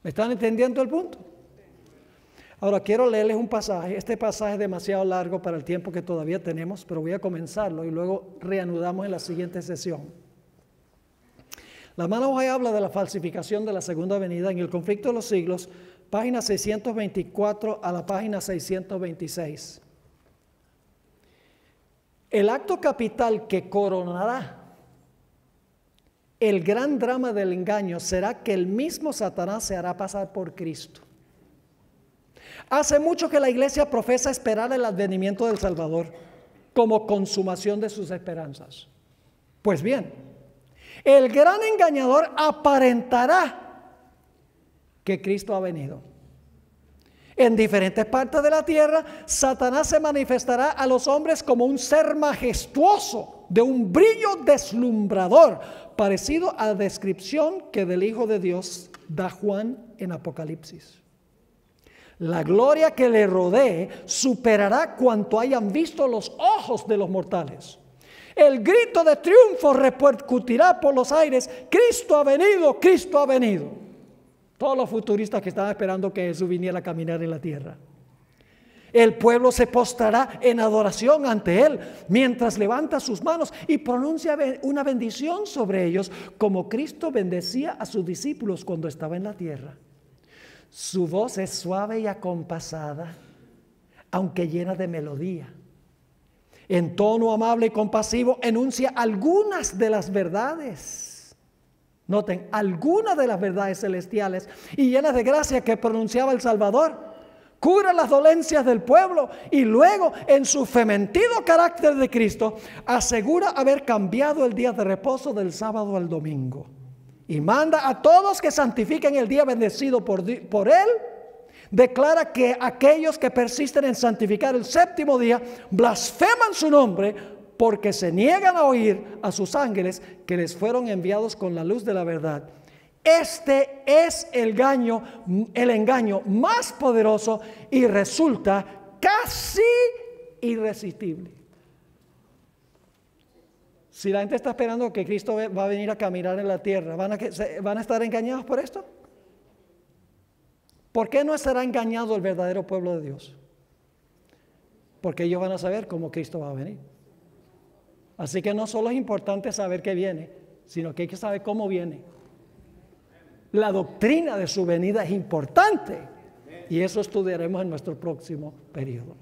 ¿Me están entendiendo el punto? Ahora quiero leerles un pasaje. Este pasaje es demasiado largo para el tiempo que todavía tenemos, pero voy a comenzarlo y luego reanudamos en la siguiente sesión. La mano hoja habla de la falsificación de la segunda venida en el conflicto de los siglos, página 624 a la página 626. El acto capital que coronará el gran drama del engaño será que el mismo Satanás se hará pasar por Cristo. Hace mucho que la iglesia profesa esperar el advenimiento del Salvador como consumación de sus esperanzas. Pues bien, el gran engañador aparentará que Cristo ha venido. En diferentes partes de la tierra, Satanás se manifestará a los hombres como un ser majestuoso, de un brillo deslumbrador, parecido a la descripción que del Hijo de Dios da Juan en Apocalipsis. La gloria que le rodee superará cuanto hayan visto los ojos de los mortales. El grito de triunfo repercutirá por los aires: Cristo ha venido, Cristo ha venido. Todos los futuristas que estaban esperando que Jesús viniera a caminar en la tierra. El pueblo se postrará en adoración ante Él mientras levanta sus manos y pronuncia una bendición sobre ellos, como Cristo bendecía a sus discípulos cuando estaba en la tierra. Su voz es suave y acompasada, aunque llena de melodía. En tono amable y compasivo enuncia algunas de las verdades. Noten, algunas de las verdades celestiales y llenas de gracia que pronunciaba el Salvador. Cura las dolencias del pueblo y luego, en su fementido carácter de Cristo, asegura haber cambiado el día de reposo del sábado al domingo. Y manda a todos que santifiquen el día bendecido por Él. Declara que aquellos que persisten en santificar el séptimo día blasfeman su nombre, porque se niegan a oír a sus ángeles que les fueron enviados con la luz de la verdad. Este es el engaño más poderoso y resulta casi irresistible. Si la gente está esperando que Cristo va a venir a caminar en la tierra, ¿van a estar engañados por esto? ¿Por qué no estará engañado el verdadero pueblo de Dios? Porque ellos van a saber cómo Cristo va a venir. Así que no solo es importante saber que viene, sino que hay que saber cómo viene. La doctrina de su venida es importante y eso estudiaremos en nuestro próximo periodo.